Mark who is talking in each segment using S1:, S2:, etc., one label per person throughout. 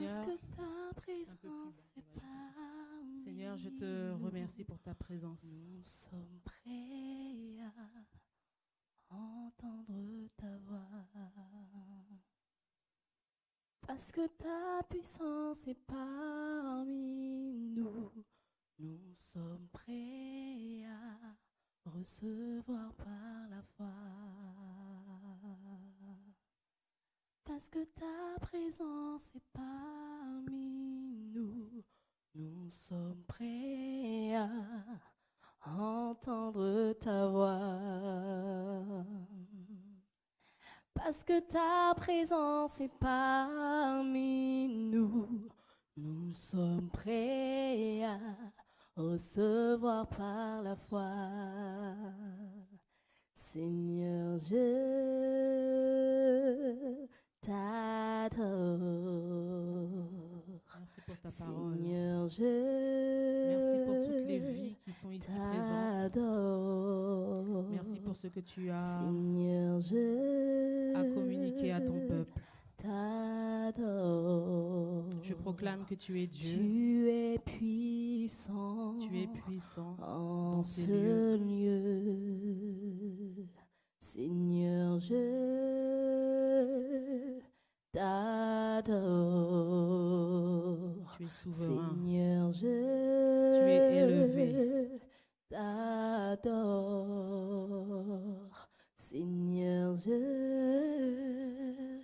S1: Seigneur.
S2: que ta présence est parmi
S1: Seigneur, je te remercie pour ta présence.
S2: nous sommes prêts à entendre ta voix. Parce que ta puissance est parmi nous, nous sommes prêts à recevoir par la foi. Parce que ta présence est parmi nous, nous sommes prêts à entendre ta voix. Parce que ta présence est parmi nous, nous sommes prêts à recevoir par la foi. Seigneur, je t'adore.
S1: Merci pour ta parole.
S2: Seigneur,
S1: Merci pour toutes les vies qui sont ici présentes.
S2: t'adore.
S1: Merci pour ce que tu as
S2: Seigneur,
S1: à communiquer à ton peuple.
S2: t'adore.
S1: Je proclame que tu es Dieu.
S2: Tu es puissant.
S1: Tu es puissant
S2: en
S1: dans ces
S2: ce lieu. Seigneur, je t'adore.
S1: Tu es souverain.
S2: Seigneur, je
S1: Tu es élevé.
S2: t'adore. Seigneur, je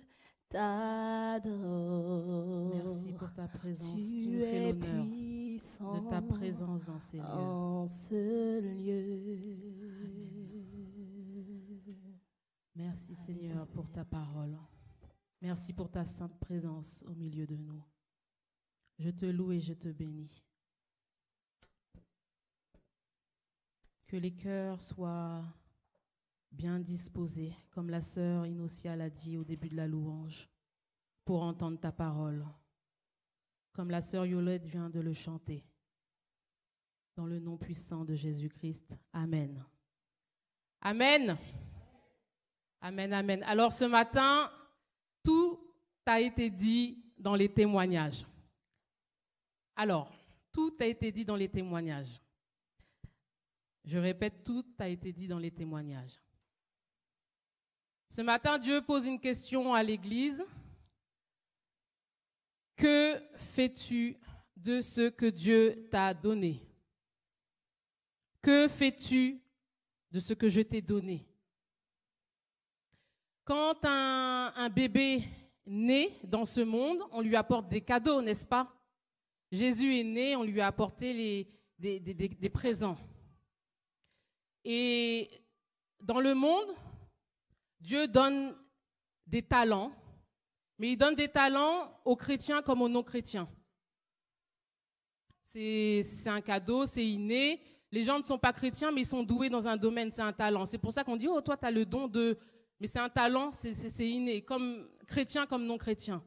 S2: t'adore.
S1: Merci pour ta présence. Tu
S2: Tu
S1: nous fais
S2: es
S1: l'honneur
S2: puissant
S1: de ta présence dans ces lieux.
S2: en ce lieu.
S1: Merci Seigneur pour ta parole. Merci pour ta sainte présence au milieu de nous. Je te loue et je te bénis. Que les cœurs soient bien disposés, comme la sœur Inocia l'a dit au début de la louange, pour entendre ta parole, comme la sœur Yolette vient de le chanter. Dans le nom puissant de Jésus-Christ. Amen. Amen. Amen, amen. Alors ce matin, tout a été dit dans les témoignages. Alors, tout a été dit dans les témoignages. Je répète, tout a été dit dans les témoignages. Ce matin, Dieu pose une question à l'Église. Que fais-tu de ce que Dieu t'a donné? Que fais-tu de ce que je t'ai donné? Quand un bébé naît dans ce monde, on lui apporte des cadeaux, n'est-ce pas? Jésus est né, on lui a apporté des présents. Et dans le monde, Dieu donne des talents, mais il donne des talents aux chrétiens comme aux non-chrétiens. C'est un cadeau, c'est inné. Les gens ne sont pas chrétiens, mais ils sont doués dans un domaine, c'est un talent. C'est pour ça qu'on dit, oh, toi, tu as le don de... Mais c'est un talent, c'est inné, comme chrétien, comme non-chrétien.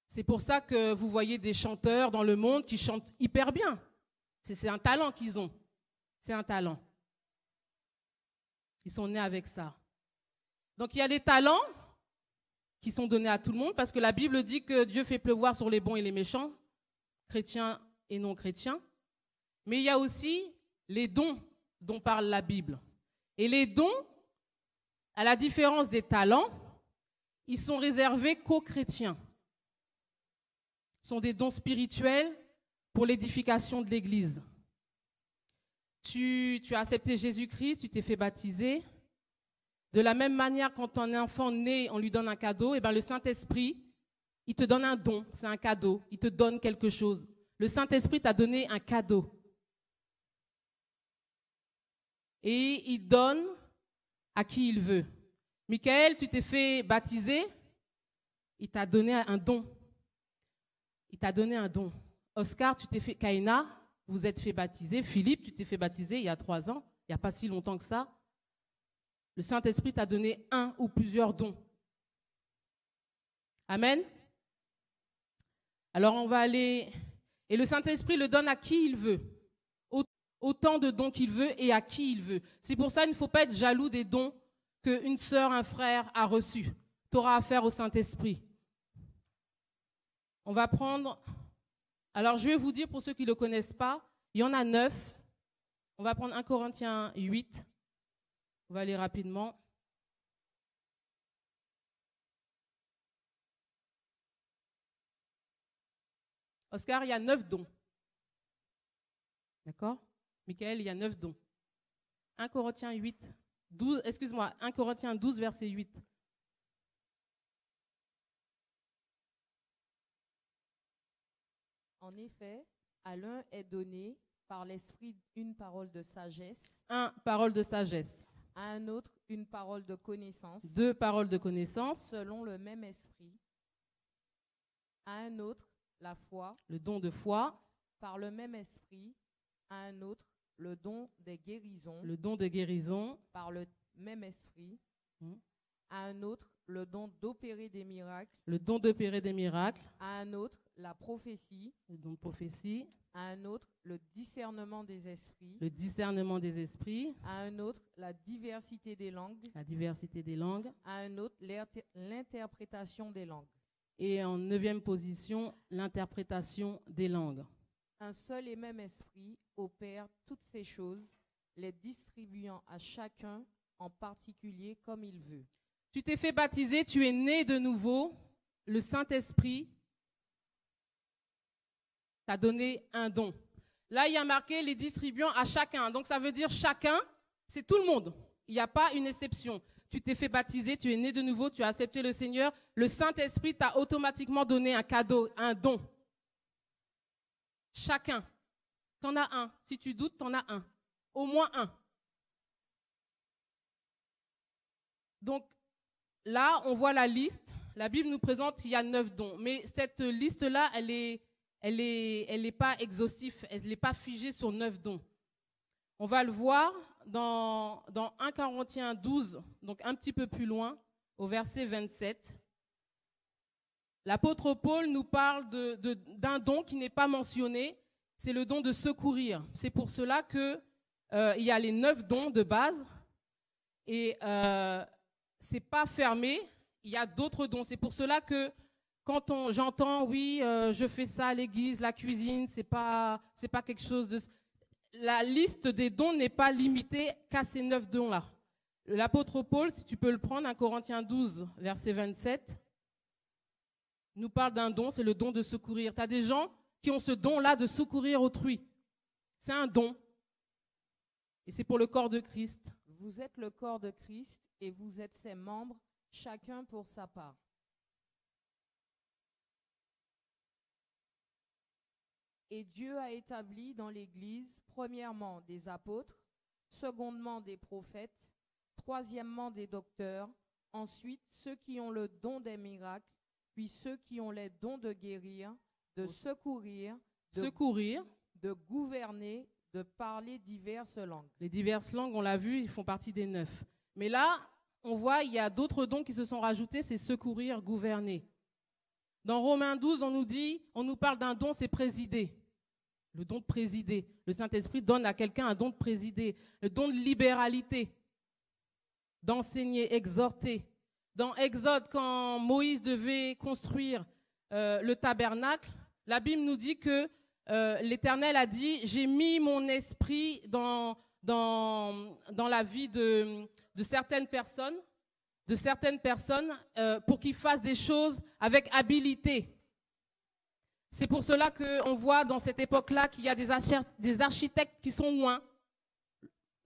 S1: C'est pour ça que vous voyez des chanteurs dans le monde qui chantent hyper bien. C'est un talent qu'ils ont. C'est un talent. Ils sont nés avec ça. Donc il y a des talents qui sont donnés à tout le monde parce que la Bible dit que Dieu fait pleuvoir sur les bons et les méchants, chrétiens et non chrétiens. Mais il y a aussi les dons dont parle la Bible. Et les dons, à la différence des talents, ils sont réservés qu'aux chrétiens. Ce sont des dons spirituels pour l'édification de l'Église. Tu as accepté Jésus-Christ, tu t'es fait baptiser. De la même manière, quand un enfant naît, on lui donne un cadeau, et bien le Saint-Esprit, il te donne un don, c'est un cadeau, il te donne quelque chose. Le Saint-Esprit t'a donné un cadeau. Et il donne à qui il veut. Michael, tu t'es fait baptiser, il t'a donné un don. Il t'a donné un don. Oscar, tu t'es fait... Kaina, vous êtes fait baptiser. Philippe, tu t'es fait baptiser il y a 3 ans, il n'y a pas si longtemps que ça. Le Saint-Esprit t'a donné un ou plusieurs dons. Amen. Alors on va aller... Et le Saint-Esprit le donne à qui il veut. Autant de dons qu'il veut et à qui il veut. C'est pour ça qu'il ne faut pas être jaloux des dons qu'une sœur, un frère a reçus. tu auras affaire au Saint-Esprit. On va prendre... Alors, je vais vous dire, pour ceux qui ne le connaissent pas, il y en a 9. On va prendre 1 Corinthiens 8. On va aller rapidement. Oscar, il y a 9 dons. D'accord? Michael, il y a 9 dons. 1 Corinthiens 8, 12, excuse-moi, 1 Corinthiens 12, verset 8.
S3: En effet, à l'un est donné par l'Esprit une parole de sagesse,
S1: 1, parole de sagesse.
S3: à un autre une parole de connaissance,
S1: 2, parole de connaissance.
S3: selon le même Esprit, à un autre la foi,
S1: Le don de foi,
S3: par le même Esprit, à un autre le don des guérisons,
S1: le don de guérison,
S3: par le même Esprit,
S1: Hmm.
S3: à un autre le don d'opérer des miracles,
S1: le don d'opérer des miracles,
S3: à un autre la prophétie,
S1: le don de prophétie,
S3: à un autre le discernement des esprits,
S1: le discernement des esprits,
S3: à un autre la diversité des langues,
S1: la diversité des langues.
S3: à un autre l'interprétation des langues.
S1: Et en 9e position, l'interprétation des langues.
S3: Un seul et même esprit opère toutes ces choses, les distribuant à chacun en particulier comme il veut.
S1: Tu t'es fait baptiser, tu es né de nouveau. Le Saint-Esprit t'a donné un don. Là, il y a marqué les distribuant à chacun. Donc, ça veut dire chacun, c'est tout le monde. Il n'y a pas une exception. Tu t'es fait baptiser, tu es né de nouveau, tu as accepté le Seigneur. Le Saint-Esprit t'a automatiquement donné un cadeau, un don. Chacun. Tu en as un. Si tu doutes, tu en as un. Au moins un. Donc, là, on voit la liste. La Bible nous présente qu'il y a 9 dons. Mais cette liste-là, elle n'est pas exhaustive. Elle n'est pas figée sur 9 dons. On va le voir dans 1 Corinthiens 12, donc un petit peu plus loin, au verset 27. L'apôtre Paul nous parle d'un don qui n'est pas mentionné. C'est le don de secourir. C'est pour cela qu'il y a les 9 dons de base. Et ce n'est pas fermé. Il y a d'autres dons. C'est pour cela que quand j'entends, oui, je fais ça à l'église, la cuisine, c'est pas quelque chose de... La liste des dons n'est pas limitée qu'à ces 9 dons-là. L'apôtre Paul, si tu peux le prendre, 1 Corinthiens 12, verset 27, nous parle d'un don, c'est le don de secourir. Tu as des gens qui ont ce don-là de secourir autrui. C'est un don. Et c'est pour le corps de Christ.
S3: Vous êtes le corps de Christ et vous êtes ses membres, chacun pour sa part. Et Dieu a établi dans l'Église, premièrement des apôtres, secondement des prophètes, troisièmement des docteurs, ensuite ceux qui ont le don des miracles, puis ceux qui ont les dons de guérir, de secourir, de gouverner, de parler diverses langues.
S1: Les diverses langues, on l'a vu, ils font partie des 9. Mais là, on voit, il y a d'autres dons qui se sont rajoutés, c'est secourir, gouverner. Dans Romains 12, on nous parle d'un don, c'est présider. Le don de présider. Le Saint-Esprit donne à quelqu'un un don de présider. Le don de libéralité, d'enseigner, exhorter. Dans Exode, quand Moïse devait construire le tabernacle, la Bible nous dit que l'Éternel a dit « J'ai mis mon esprit dans la vie de certaines personnes, pour qu'ils fassent des choses avec habileté. » C'est pour cela qu'on voit dans cette époque-là qu'il y a des architectes qui sont oints.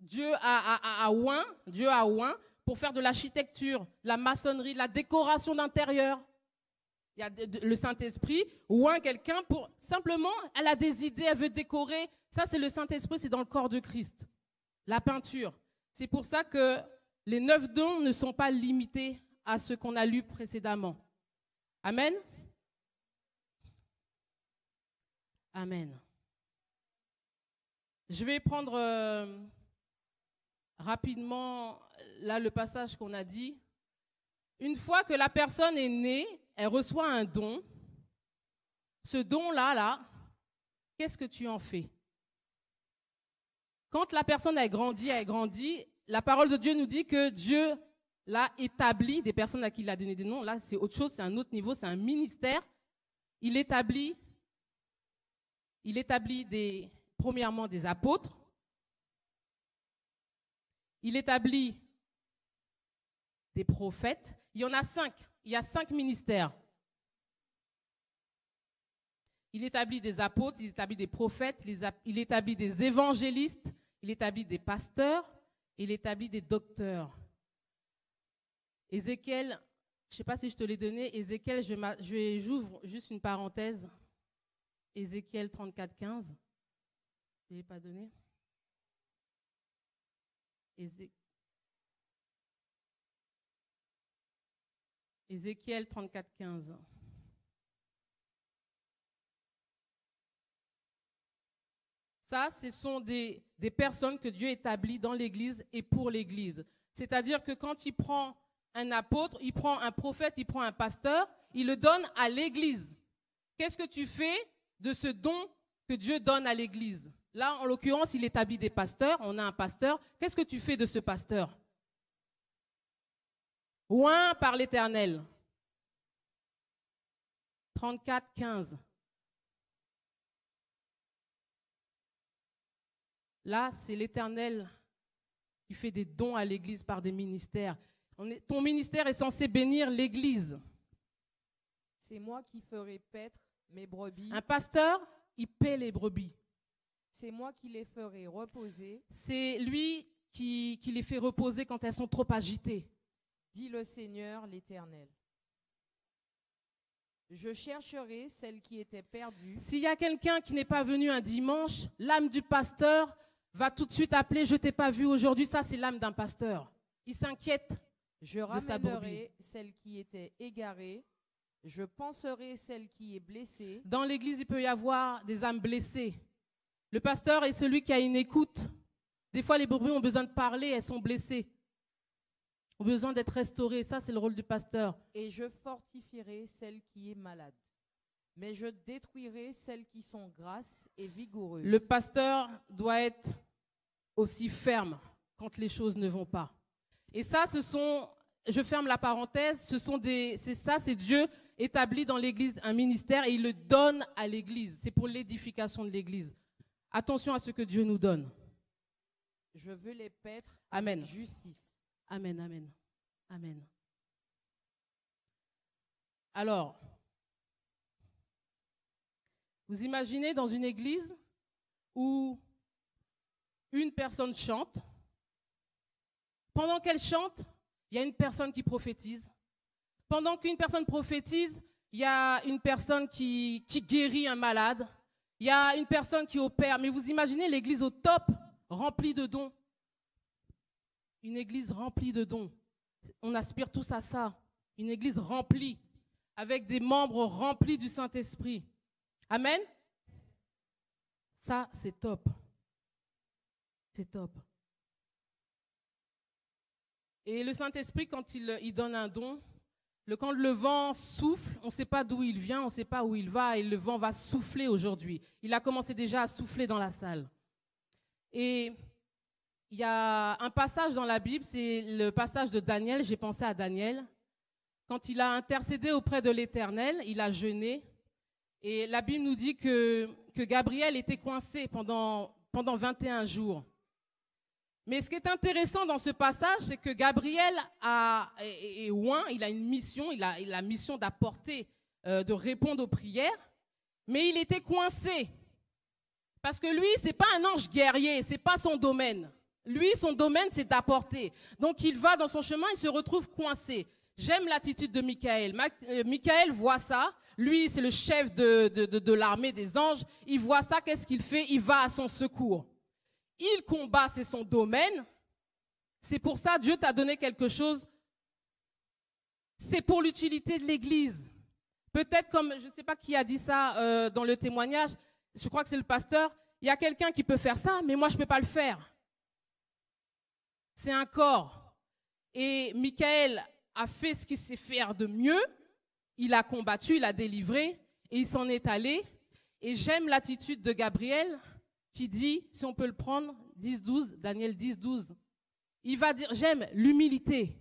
S1: Dieu a oint pour faire de l'architecture, la maçonnerie, la décoration d'intérieur. Il y a le Saint-Esprit oint quelqu'un pour simplement, elle a des idées, elle veut décorer. Ça, c'est le Saint-Esprit, c'est dans le corps de Christ. La peinture. C'est pour ça que les 9 dons ne sont pas limités à ce qu'on a lu précédemment. Amen. Amen. Je vais prendre rapidement là le passage qu'on a dit. Une fois que la personne est née, elle reçoit un don. Ce don-là, qu'est-ce que tu en fais? Quand la personne a grandi, la parole de Dieu nous dit que Dieu là, établit des personnes à qui il a donné des noms. Là, c'est autre chose, c'est un autre niveau, c'est un ministère. Il établit premièrement des apôtres. Il établit des prophètes. Il y en a 5. Il y a 5 ministères. Il établit des apôtres, il établit des prophètes, il établit des évangélistes, il établit des pasteurs, il établit des docteurs. Ézéchiel, je ne sais pas si je te l'ai donné, Ézéchiel, j'ouvre juste une parenthèse. Ézéchiel 34, 15. Je ne l'ai pas donné. Ézéchiel 34, 15. Ça, ce sont des personnes que Dieu établit dans l'Église et pour l'Église. C'est-à-dire que quand il prend un apôtre, il prend un prophète, il prend un pasteur, il le donne à l'Église. Qu'est-ce que tu fais de ce don que Dieu donne à l'Église? Là, en l'occurrence, il établit des pasteurs. On a un pasteur. Qu'est-ce que tu fais de ce pasteur? Oint par l'Éternel. 34, 15. Là, c'est l'Éternel qui fait des dons à l'Église par des ministères. Ton ministère est censé bénir l'Église.
S3: C'est moi qui ferai paître mes brebis.
S1: Un pasteur, il paie les brebis.
S3: C'est moi qui les ferai reposer.
S1: C'est lui qui les fait reposer quand elles sont trop agitées.
S3: Dit le Seigneur l'Éternel. Je chercherai celle qui était perdue.
S1: S'il y a quelqu'un qui n'est pas venu un dimanche, l'âme du pasteur va tout de suite appeler « Je ne t'ai pas vu aujourd'hui ». Ça, c'est l'âme d'un pasteur. Il s'inquiète.
S3: Je ramènerai celle qui était égarée. Je panserai celle qui est blessée.
S1: Dans l'église, il peut y avoir des âmes blessées. Le pasteur est celui qui a une écoute. Des fois, les brebis ont besoin de parler, elles sont blessées. Ont besoin d'être restaurées. Ça, c'est le rôle du pasteur.
S3: Et je fortifierai celle qui est malade. Mais je détruirai celles qui sont grasses et vigoureuses.
S1: Le pasteur doit être aussi ferme quand les choses ne vont pas. Et ça, je ferme la parenthèse, c'est Dieu établi dans l'Église un ministère et il le donne à l'Église. C'est pour l'édification de l'Église. Attention à ce que Dieu nous donne.
S3: Je veux les paître
S1: avec
S3: justice.
S1: Amen, amen, amen. Alors, vous imaginez dans une église où une personne chante. Pendant qu'elle chante, il y a une personne qui prophétise. Pendant qu'une personne prophétise, il y a une personne qui guérit un malade. Il y a une personne qui opère. Mais vous imaginez l'église au top, remplie de dons. Une église remplie de dons. On aspire tous à ça. Une église remplie, avec des membres remplis du Saint-Esprit. Amen. Ça, c'est top. C'est top. Et le Saint-Esprit, quand il donne un don, quand le vent souffle, on ne sait pas d'où il vient, on ne sait pas où il va, et le vent va souffler aujourd'hui. Il a commencé déjà à souffler dans la salle. Et il y a un passage dans la Bible, c'est le passage de Daniel, j'ai pensé à Daniel. Quand il a intercédé auprès de l'Éternel, il a jeûné. Et la Bible nous dit que Gabriel était coincé pendant 21 jours. Mais ce qui est intéressant dans ce passage, c'est que Gabriel est oint, il a une mission, il a la mission d'apporter, de répondre aux prières, mais il était coincé. Parce que lui, ce n'est pas un ange guerrier, ce n'est pas son domaine. Lui, son domaine, c'est d'apporter. Donc, il va dans son chemin, il se retrouve coincé. J'aime l'attitude de Michaël. Michaël voit ça. Lui, c'est le chef de l'armée des anges. Il voit ça, qu'est-ce qu'il fait? Il va à son secours. Il combat, c'est son domaine. C'est pour ça, Dieu t'a donné quelque chose. C'est pour l'utilité de l'Église. Peut-être comme, je ne sais pas qui a dit ça dans le témoignage, je crois que c'est le pasteur, il y a quelqu'un qui peut faire ça, mais moi, je ne peux pas le faire. C'est un corps. Et Michaël a fait ce qu'il sait faire de mieux. Il a combattu, il a délivré, et il s'en est allé. Et j'aime l'attitude de Gabriel qui dit, si on peut le prendre, 10-12, Daniel 10-12. Il va dire, j'aime l'humilité.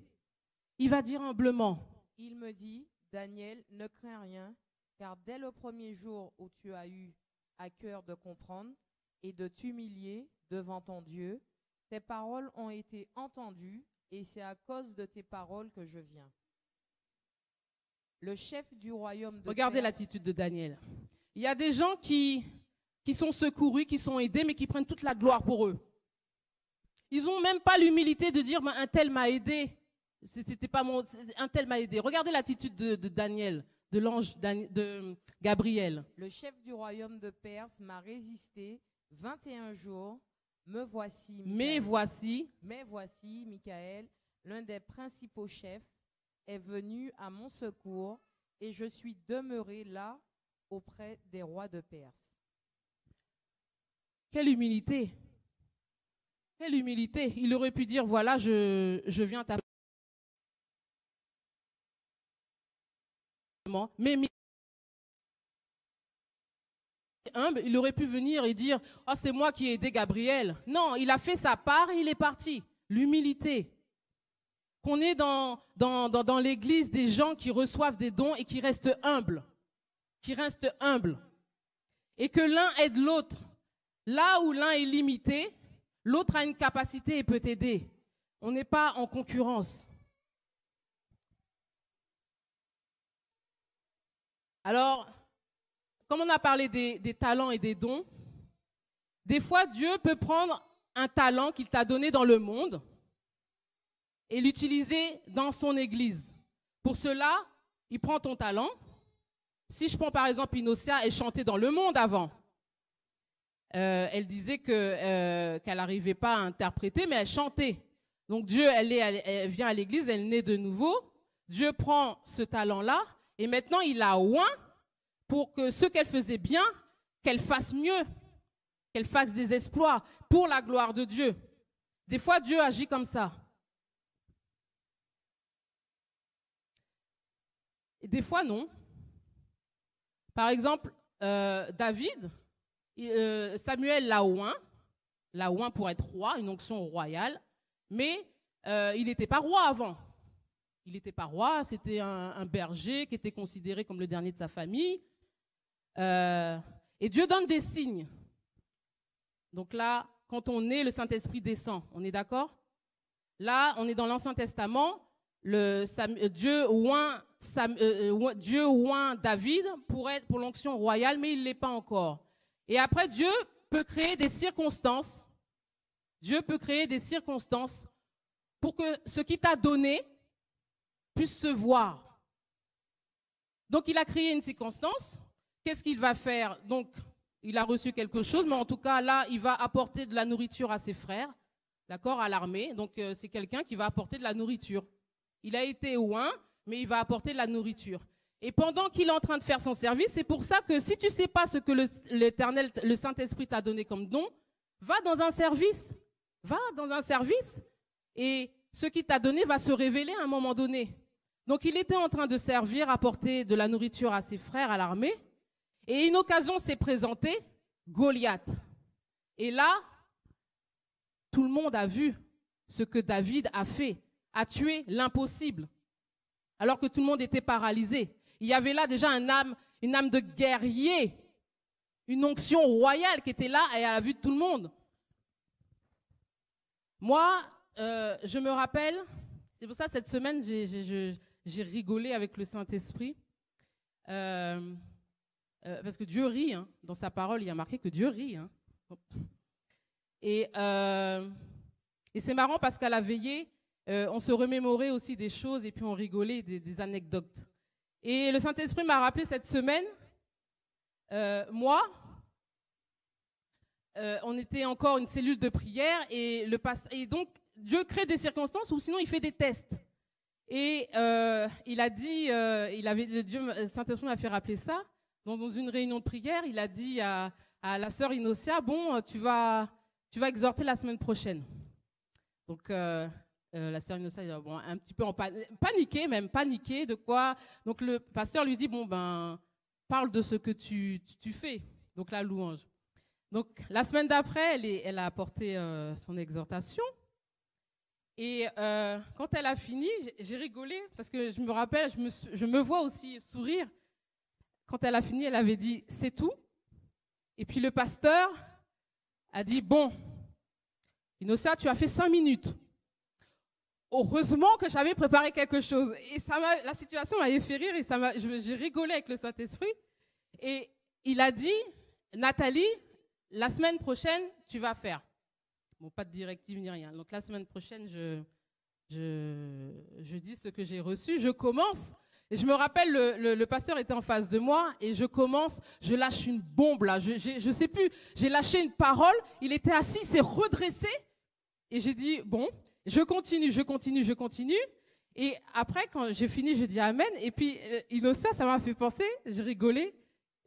S1: Il va dire humblement.
S3: Il me dit, Daniel, ne crains rien, car dès le premier jour où tu as eu à cœur de comprendre et de t'humilier devant ton Dieu, tes paroles ont été entendues et c'est à cause de tes paroles que je viens. Le chef du royaume de
S1: Regardez
S3: Perse,
S1: l'attitude de Daniel. Il y a des gens qui sont secourus, qui sont aidés, mais qui prennent toute la gloire pour eux. Ils n'ont même pas l'humilité de dire un tel m'a aidé. C'était pas un tel m'a aidé. Regardez l'attitude de Daniel, de l'ange de Gabriel.
S3: le chef du royaume de Perse m'a résisté 21 jours. Me voici,
S1: Mais
S3: voici, Michael, l'un des principaux chefs, est venu à mon secours et je suis demeuré là auprès des rois de Perse.
S1: quelle humilité. Quelle humilité. Il aurait pu dire, voilà, je viens t'appeler. Mais humble, il aurait pu venir et dire, oh, c'est moi qui ai aidé Gabriel. Non, il a fait sa part et il est parti. L'humilité. Qu'on est dans l'église des gens qui reçoivent des dons et qui restent humbles. Qui restent humbles. Et que l'un aide l'autre. Là où l'un est limité, l'autre a une capacité et peut aider. On n'est pas en concurrence. Alors, comme on a parlé des talents et des dons, des fois Dieu peut prendre un talent qu'il t'a donné dans le monde et l'utiliser dans son église. Pour cela, il prend ton talent. Si je prends par exemple Inocia, elle chantait dans le monde avant. Elle disait qu'elle n'arrivait pas à interpréter, mais elle chantait. Donc Dieu, elle vient à l'église, elle naît de nouveau. Dieu prend ce talent-là et maintenant il la oint pour que ce qu'elle faisait bien, qu'elle fasse mieux, qu'elle fasse des exploits pour la gloire de Dieu. Des fois, Dieu agit comme ça. Et des fois, non. Par exemple, David, Samuel l'a oint pour être roi, une onction royale, mais il n'était pas roi avant. Il n'était pas roi, c'était un berger qui était considéré comme le dernier de sa famille. Et Dieu donne des signes. Donc là, quand on est, le Saint-Esprit descend. On est d'accord? Là, on est dans l'Ancien Testament. Dieu oint David pour l'onction royale, mais il ne l'est pas encore. Et après, Dieu peut créer des circonstances. Dieu peut créer des circonstances pour que ce qu'il t'a donné puisse se voir. Donc, il a créé une circonstance. Qu'est-ce qu'il va faire? Donc, il a reçu quelque chose, mais en tout cas, là, il va apporter de la nourriture à ses frères, d'accord, à l'armée. Donc, c'est quelqu'un qui va apporter de la nourriture. Il a été oint, mais il va apporter de la nourriture. Et pendant qu'il est en train de faire son service, c'est pour ça que si tu ne sais pas ce que l'Éternel, le Saint-Esprit t'a donné comme don, va dans un service. Va dans un service et ce qu'il t'a donné va se révéler à un moment donné. Donc, il était en train de servir, apporter de la nourriture à ses frères, à l'armée. Et une occasion s'est présentée, Goliath. Et là, tout le monde a vu ce que David a fait, a tué l'impossible, alors que tout le monde était paralysé. Il y avait là déjà une âme de guerrier, une onction royale qui était là et à la vue de tout le monde. Moi, je me rappelle, c'est pour ça cette semaine, j'ai rigolé avec le Saint-Esprit. Parce que Dieu rit, hein. Dans sa parole, il y a marqué que Dieu rit. Hein. Et c'est marrant parce qu'à la veillée, on se remémorait aussi des choses et puis on rigolait des anecdotes. Et le Saint-Esprit m'a rappelé cette semaine, on était encore une cellule de prière et donc Dieu crée des circonstances ou sinon il fait des tests. Et il a dit, le Saint-Esprit m'a fait rappeler ça. Donc, dans une réunion de prière, il a dit à la sœur Inocia, bon, tu vas exhorter la semaine prochaine. Donc, la sœur Inocia, bon, un petit peu paniquée de quoi. Donc, le pasteur lui dit, bon, ben, parle de ce que tu fais. Donc, la louange. Donc, la semaine d'après, elle a apporté son exhortation. Et quand elle a fini, j'ai rigolé parce que je me rappelle, je me vois aussi sourire. Quand elle a fini, elle avait dit « c'est tout ». Et puis le pasteur a dit « bon, Inosa, tu as fait 5 minutes ». Heureusement que j'avais préparé quelque chose. Et la situation m'avait fait rire et j'ai rigolé avec le Saint-Esprit. Et il a dit « Nathalie, la semaine prochaine, tu vas faire ». Bon, pas de directive ni rien. Donc la semaine prochaine, je dis ce que j'ai reçu. Je commence. Et je me rappelle, le pasteur était en face de moi et je commence, je lâche une bombe là. Je sais plus, j'ai lâché une parole. Il était assis, il s'est redressé. Et j'ai dit, bon, je continue. Et après, quand j'ai fini, je dis Amen. Et puis, Inosa, ça m'a fait penser, j'ai rigolé.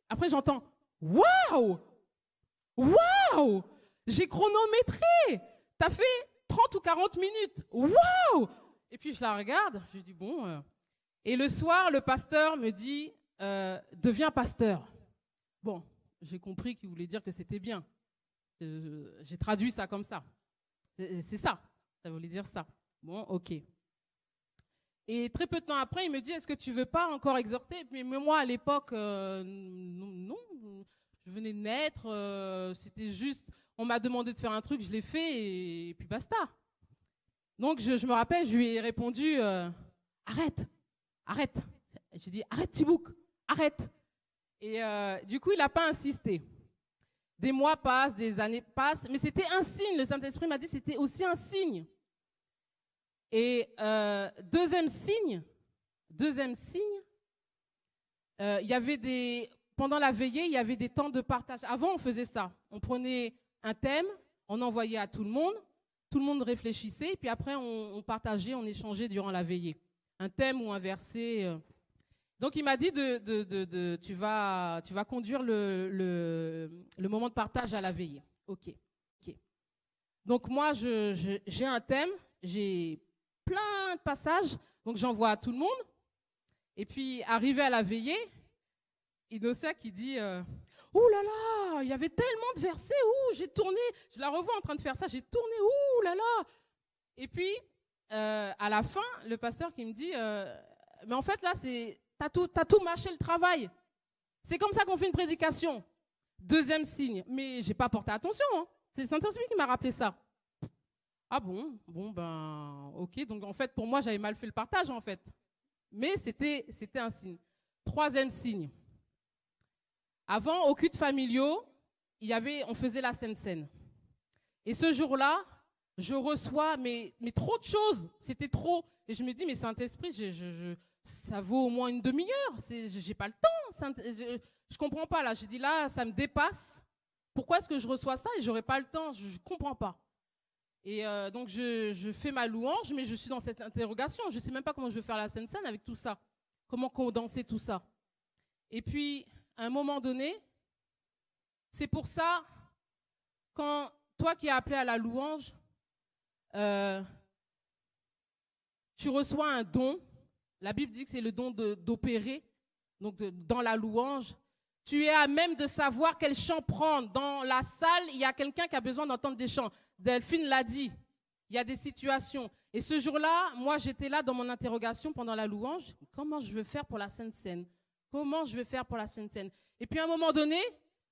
S1: Après, j'entends, waouh! Waouh! J'ai chronométré. T'as fait 30 ou 40 minutes. Waouh! Et puis, je la regarde. Je dis, bon. Et le soir, le pasteur me dit, deviens pasteur. Bon, j'ai compris qu'il voulait dire que c'était bien. J'ai traduit ça comme ça. C'est ça. Ça voulait dire ça. Bon, ok. Et très peu de temps après, il me dit, est-ce que tu veux pas encore exhorter? Mais moi, à l'époque, non. Je venais de naître. C'était juste, on m'a demandé de faire un truc, je l'ai fait et puis basta. Donc, je me rappelle, je lui ai répondu, arrête. J'ai dit, arrête Tibouk, arrête. Et du coup, il n'a pas insisté. Des mois passent, des années passent, mais c'était un signe. Le Saint-Esprit m'a dit, c'était aussi un signe. Et deuxième signe, il y avait pendant la veillée, il y avait des temps de partage. Avant, on faisait ça. On prenait un thème, on envoyait à tout le monde réfléchissait, et puis après, on partageait, on échangeait durant la veillée. Un thème ou un verset. Donc, il m'a dit, tu vas conduire le moment de partage à la veillée. Ok. Donc, moi, j'ai un thème, j'ai plein de passages, donc j'envoie à tout le monde. Et puis, arrivé à la veillée, Inosa qui dit, ouh là là, il y avait tellement de versets, j'ai tourné, je la revois en train de faire ça, j'ai tourné, ouh là là. Et puis, à la fin, le pasteur qui me dit, mais en fait là, t'as tout mâché le travail. C'est comme ça qu'on fait une prédication. Deuxième signe, mais j'ai pas porté attention. Hein. C'est Saint-Esprit qui m'a rappelé ça. Ah bon, ben, ok. Donc en fait, pour moi, j'avais mal fait le partage en fait. Mais c'était un signe. Troisième signe. Avant, au culte familiaux, on faisait la Sainte Seine. Et ce jour-là, je reçois mais trop de choses. C'était trop. Et je me dis, mais Saint-Esprit, ça vaut au moins une demi-heure. J'ai pas le temps. Je comprends pas là. J'ai dit là, ça me dépasse. Pourquoi est-ce que je reçois ça et j'aurai pas le temps? Je comprends pas. Et donc, je fais ma louange, mais je suis dans cette interrogation. Je sais même pas comment je vais faire la Sainte Seine avec tout ça. Comment condenser tout ça. Et puis, à un moment donné, c'est pour ça, quand toi qui es appelé à la louange, tu reçois un don. La Bible dit que c'est le don d'opérer, donc dans la louange. Tu es à même de savoir quel chant prendre. Dans la salle, il y a quelqu'un qui a besoin d'entendre des chants. Delphine l'a dit, il y a des situations. Et ce jour-là, moi, j'étais là dans mon interrogation pendant la louange. Comment je vais faire pour la Sainte Seine? Comment je vais faire pour la Sainte Seine? Et puis à un moment donné,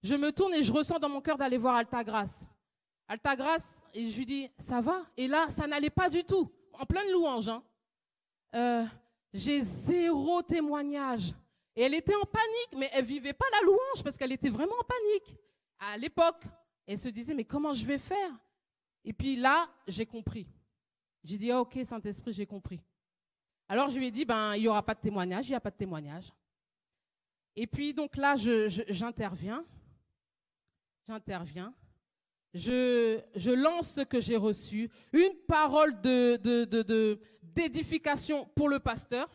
S1: je me tourne et je ressens dans mon cœur d'aller voir Altagrace. Altagrace, et je lui dis, ça va? Et là, ça n'allait pas du tout. En pleine louange. Hein. J'ai 0 témoignage. Et elle était en panique, mais elle ne vivait pas la louange parce qu'elle était vraiment en panique. À l'époque, elle se disait, mais comment je vais faire? Et puis là, j'ai compris. J'ai dit, ok, Saint-Esprit, j'ai compris. Alors je lui ai dit, il n'y aura pas de témoignage, il n'y a pas de témoignage. Et puis donc là, j'interviens. Je lance ce que j'ai reçu. Une parole d'édification pour le pasteur,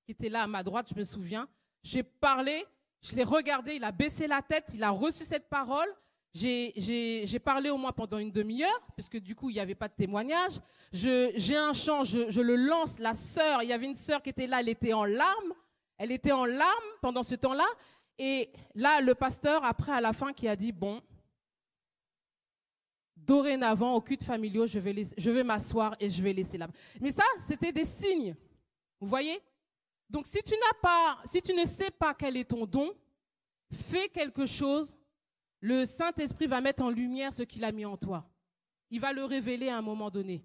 S1: qui était là à ma droite, je me souviens. J'ai parlé, je l'ai regardé, il a baissé la tête, il a reçu cette parole. J'ai parlé au moins pendant une demi-heure, parce que du coup, il n'y avait pas de témoignage. J'ai un chant, je le lance. La sœur, il y avait une sœur qui était là, elle était en larmes. Elle était en larmes pendant ce temps-là. Et là, le pasteur, après, à la fin, qui a dit, bon, dorénavant, au culte familial, je vais m'asseoir et je vais laisser là. Mais ça, c'était des signes. Vous voyez? Donc, si tu ne sais pas quel est ton don, fais quelque chose. Le Saint-Esprit va mettre en lumière ce qu'il a mis en toi. Il va le révéler à un moment donné.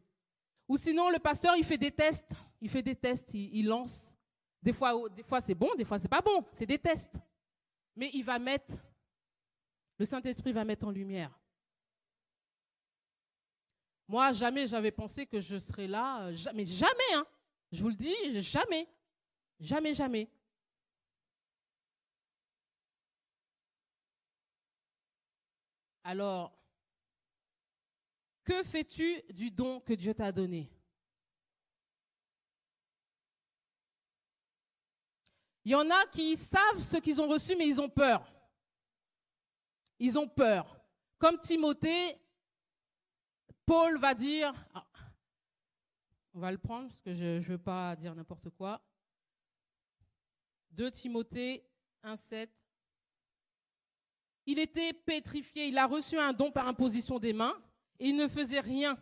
S1: Ou sinon, le pasteur, il fait des tests. Il lance. Des fois c'est bon, des fois c'est pas bon. C'est des tests. Mais le Saint-Esprit va mettre en lumière. Moi, jamais j'avais pensé que je serais là. Mais jamais, hein. Je vous le dis, jamais. Jamais, jamais. Alors, que fais-tu du don que Dieu t'a donné? Il y en a qui savent ce qu'ils ont reçu, mais ils ont peur. Ils ont peur. Comme Timothée, Paul va dire, on va le prendre parce que je ne veux pas dire n'importe quoi. 2 Timothée 1,7. Il était pétrifié, il a reçu un don par imposition des mains et il ne faisait rien.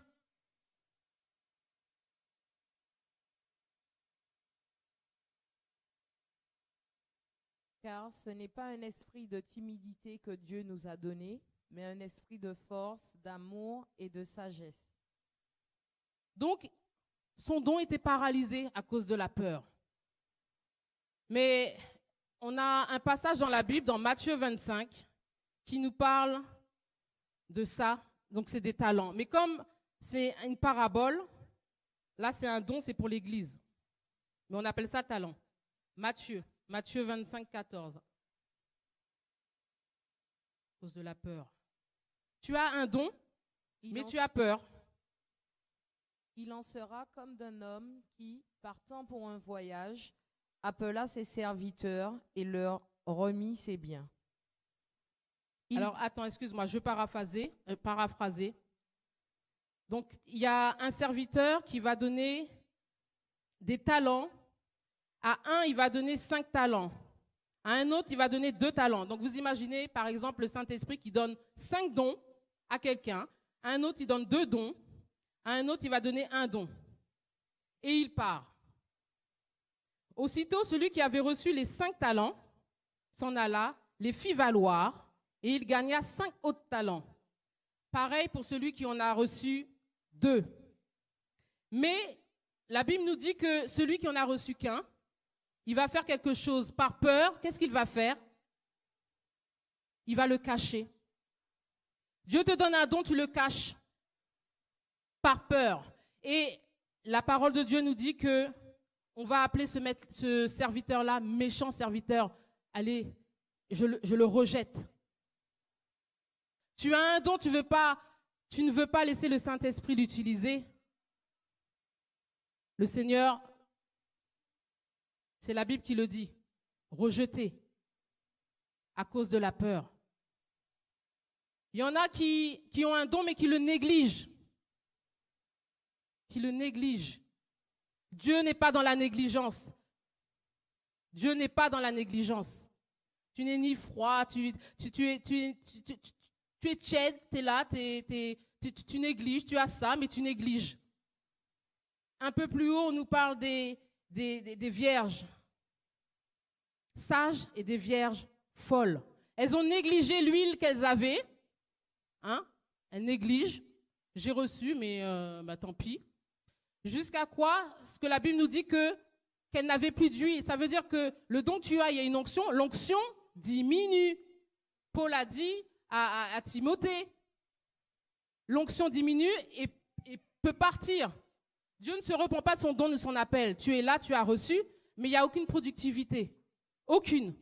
S3: Car ce n'est pas un esprit de timidité que Dieu nous a donné, mais un esprit de force, d'amour et de sagesse.
S1: Donc, son don était paralysé à cause de la peur. Mais on a un passage dans la Bible, dans Matthieu 25, qui nous parle de ça. Donc, c'est des talents. Mais comme c'est une parabole, là, c'est un don, c'est pour l'Église. Mais on appelle ça talent. Matthieu 25, 14. À cause de la peur. Tu as un don, mais tu as peur.
S3: Il en sera comme d'un homme qui, partant pour un voyage, appela ses serviteurs et leur remit ses biens.
S1: Alors, attends, excuse-moi, je vais paraphraser. Donc, il y a un serviteur qui va donner des talents. À un, il va donner 5 talents. À un autre, il va donner 2 talents. Donc, vous imaginez, par exemple, le Saint-Esprit qui donne 5 dons à quelqu'un. À un autre, il donne 2 dons. À un autre, il va donner 1 don. Et il part. Aussitôt, celui qui avait reçu les 5 talents s'en alla, les fit valoir, et il gagna 5 autres talents. Pareil pour celui qui en a reçu 2. Mais la Bible nous dit que celui qui en a reçu qu'un, il va faire quelque chose par peur. Qu'est-ce qu'il va faire? Il va le cacher. Dieu te donne un don, tu le caches par peur. Et la parole de Dieu nous dit que on va appeler ce serviteur-là méchant serviteur. Allez, je le rejette. Tu as un don, tu ne veux pas laisser le Saint-Esprit l'utiliser. Le Seigneur, c'est la Bible qui le dit, rejeté à cause de la peur. Il y en a qui ont un don mais qui le négligent. Dieu n'est pas dans la négligence. Dieu n'est pas dans la négligence. Tu n'es ni froid, tu es tiède, tu es là, tu négliges, tu as ça, mais tu négliges. Un peu plus haut, on nous parle des vierges sages et des vierges folles. Elles ont négligé l'huile qu'elles avaient. Hein? Elles négligent. J'ai reçu, mais tant pis. Jusqu'à quoi? Ce que la Bible nous dit qu'elle n'avait plus d'huile. Ça veut dire que le don que tu as, il y a une onction. L'onction diminue. Paul a dit à Timothée, l'onction diminue et peut partir. Dieu ne se repent pas de son don, de son appel. Tu es là, tu as reçu, mais il n'y a aucune productivité. Aucune.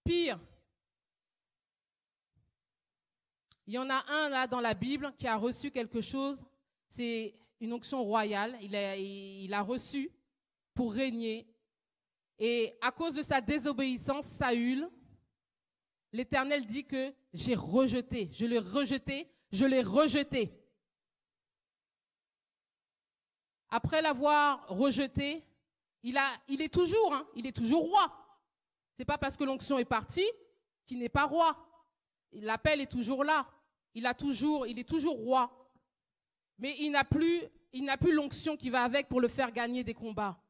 S1: Pire, il y en a un là dans la Bible qui a reçu quelque chose. C'est une onction royale. Il a reçu pour régner. Et à cause de sa désobéissance, Saül, l'Éternel dit que j'ai rejeté. Je l'ai rejeté. Je l'ai rejeté. Après l'avoir rejeté, il est toujours roi. Ce n'est pas parce que l'onction est partie qu'il n'est pas roi. L'appel est toujours là. il est toujours roi. Mais il n'a plus l'onction qui va avec pour le faire gagner des combats.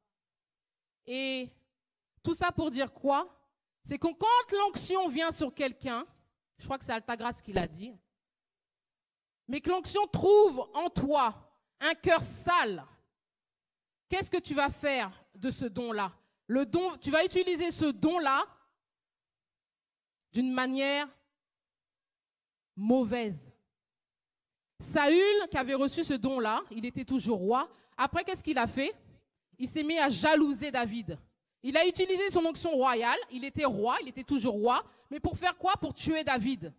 S1: Et tout ça pour dire quoi? C'est que quand l'onction vient sur quelqu'un, je crois que c'est Altagrace qui l'a dit, mais que l'onction trouve en toi un cœur sale, qu'est-ce que tu vas faire de ce don-là? Le don, tu vas utiliser ce don-là d'une manière mauvaise. Saül, qui avait reçu ce don-là, il était toujours roi. Après, qu'est-ce qu'il a fait? Il s'est mis à jalouser David. Il a utilisé son onction royale. Il était roi, il était toujours roi. Mais pour faire quoi? Pour tuer David.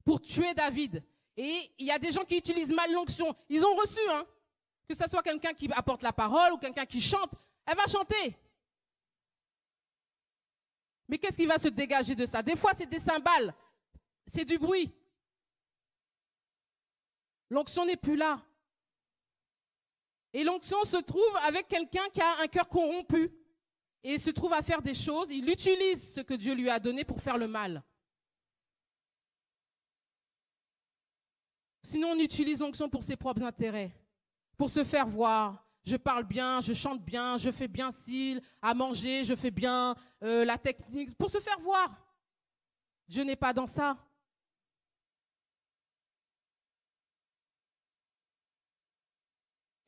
S1: Pour tuer David. Et il y a des gens qui utilisent mal l'onction. Ils ont reçu, hein, que ce soit quelqu'un qui apporte la parole ou quelqu'un qui chante. Elle va chanter. Mais qu'est-ce qui va se dégager de ça? Des fois, c'est des cymbales. C'est du bruit. L'onction n'est plus là. Et l'onction se trouve avec quelqu'un qui a un cœur corrompu et se trouve à faire des choses. Il utilise ce que Dieu lui a donné pour faire le mal. Sinon, on utilise l'onction pour ses propres intérêts, pour se faire voir. Je parle bien, je chante bien, je fais bien style, à manger, je fais bien la technique, pour se faire voir. Dieu n'est pas dans ça.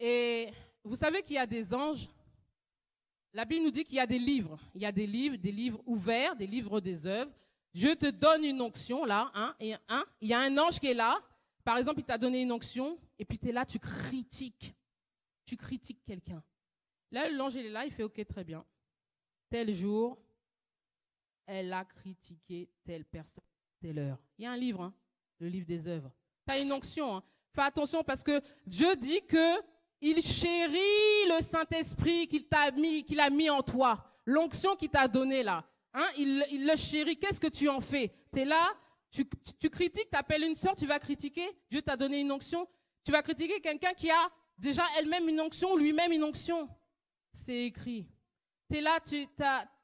S1: Et vous savez qu'il y a des anges. La Bible nous dit qu'il y a des livres. Il y a des livres ouverts, des livres des œuvres. Dieu te donne une onction, là. Il y a un ange qui est là. Par exemple, il t'a donné une onction. Et puis tu es là, tu critiques. Tu critiques quelqu'un. Là, l'ange, il est là, il fait « Ok, très bien. Tel jour, elle a critiqué telle personne, telle heure. » Il y a un livre, hein, le livre des œuvres. Tu as une onction. Hein. Fais attention parce que Dieu dit que il chérit le Saint-Esprit qu'il a mis en toi. L'onction qu'il t'a donnée là. Hein, il le chérit. Qu'est-ce que tu en fais? Tu es là, tu critiques, tu appelles une sœur, tu vas critiquer. Dieu t'a donné une onction. Tu vas critiquer quelqu'un qui a déjà elle-même une onction, lui-même une onction. C'est écrit. Tu es là,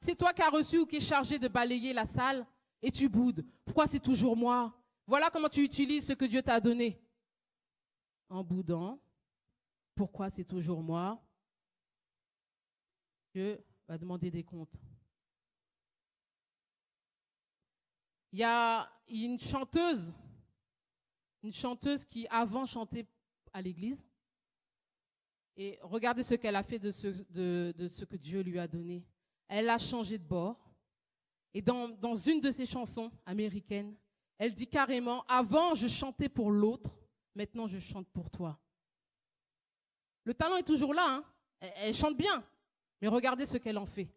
S1: c'est toi qui as reçu ou qui est chargé de balayer la salle et tu boudes. Pourquoi c'est toujours moi? Voilà comment tu utilises ce que Dieu t'a donné. En boudant. Pourquoi c'est toujours moi? Dieu va demander des comptes. Il y a une chanteuse qui avant chantait à l'église. Et regardez ce qu'elle a fait de ce que Dieu lui a donné. Elle a changé de bord. Et dans une de ses chansons américaines, elle dit carrément, avant je chantais pour l'autre, maintenant je chante pour toi. Le talent est toujours là, hein. Elle chante bien, mais regardez ce qu'elle en fait.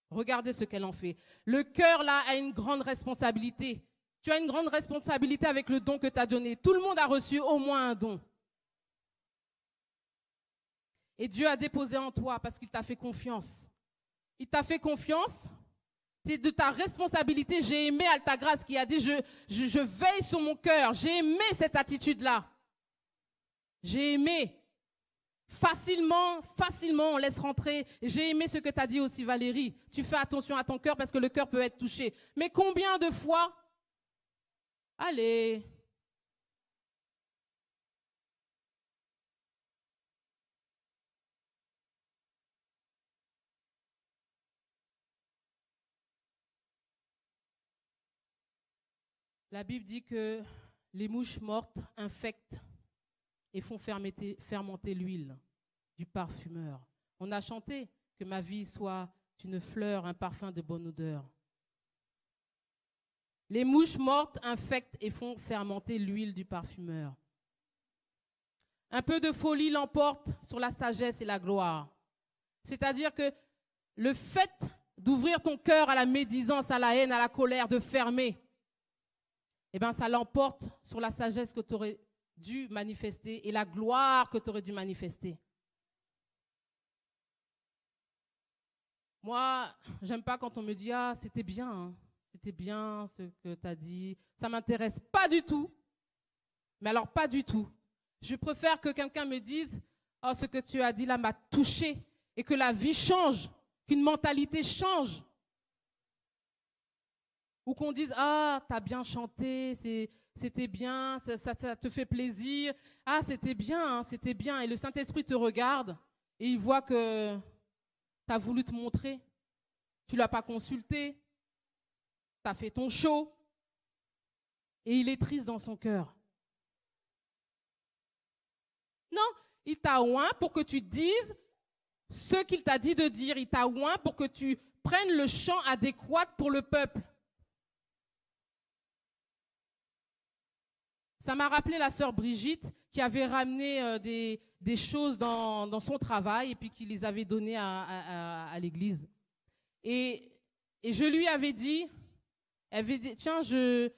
S1: Regardez ce qu'elle en fait. Le cœur, là, a une grande responsabilité. Tu as une grande responsabilité avec le don que tu as donné. Tout le monde a reçu au moins un don. Et Dieu a déposé en toi parce qu'il t'a fait confiance. Il t'a fait confiance. C'est de ta responsabilité. J'ai aimé Altagrace qui a dit je veille sur mon cœur. J'ai aimé cette attitude-là. J'ai aimé. Facilement, on laisse rentrer. J'ai aimé ce que tu as dit aussi, Valérie. Tu fais attention à ton cœur parce que le cœur peut être touché. Mais combien de fois? Allez. La Bible dit que les mouches mortes infectent et font fermenter l'huile du parfumeur. On a chanté que ma vie soit une fleur, un parfum de bonne odeur. Les mouches mortes infectent et font fermenter l'huile du parfumeur. Un peu de folie l'emporte sur la sagesse et la gloire. C'est-à-dire que le fait d'ouvrir ton cœur à la médisance, à la haine, à la colère, de fermer, eh bien, ça l'emporte sur la sagesse que tu aurais dû manifester et la gloire que tu aurais dû manifester. Moi, j'aime pas quand on me dit « Ah, c'était bien, hein. C'était bien ce que tu as dit. » Ça ne m'intéresse pas du tout. Mais alors, pas du tout. Je préfère que quelqu'un me dise « Oh, ce que tu as dit là m'a touché. » Et que la vie change, qu'une mentalité change. ou qu'on dise « Ah, t'as bien chanté, c'était bien, ça te fait plaisir. Ah, c'était bien, hein, c'était bien. » Et le Saint-Esprit te regarde et il voit que tu as voulu te montrer. Tu ne l'as pas consulté. Tu as fait ton show. Et il est triste dans son cœur. Non, il t'a oint pour que tu dises ce qu'il t'a dit de dire. Il t'a oint pour que tu prennes le chant adéquat pour le peuple. Ça m'a rappelé la sœur Brigitte qui avait ramené des choses dans son travail et puis qui les avait données à l'église. Et je lui avais dit, tiens, je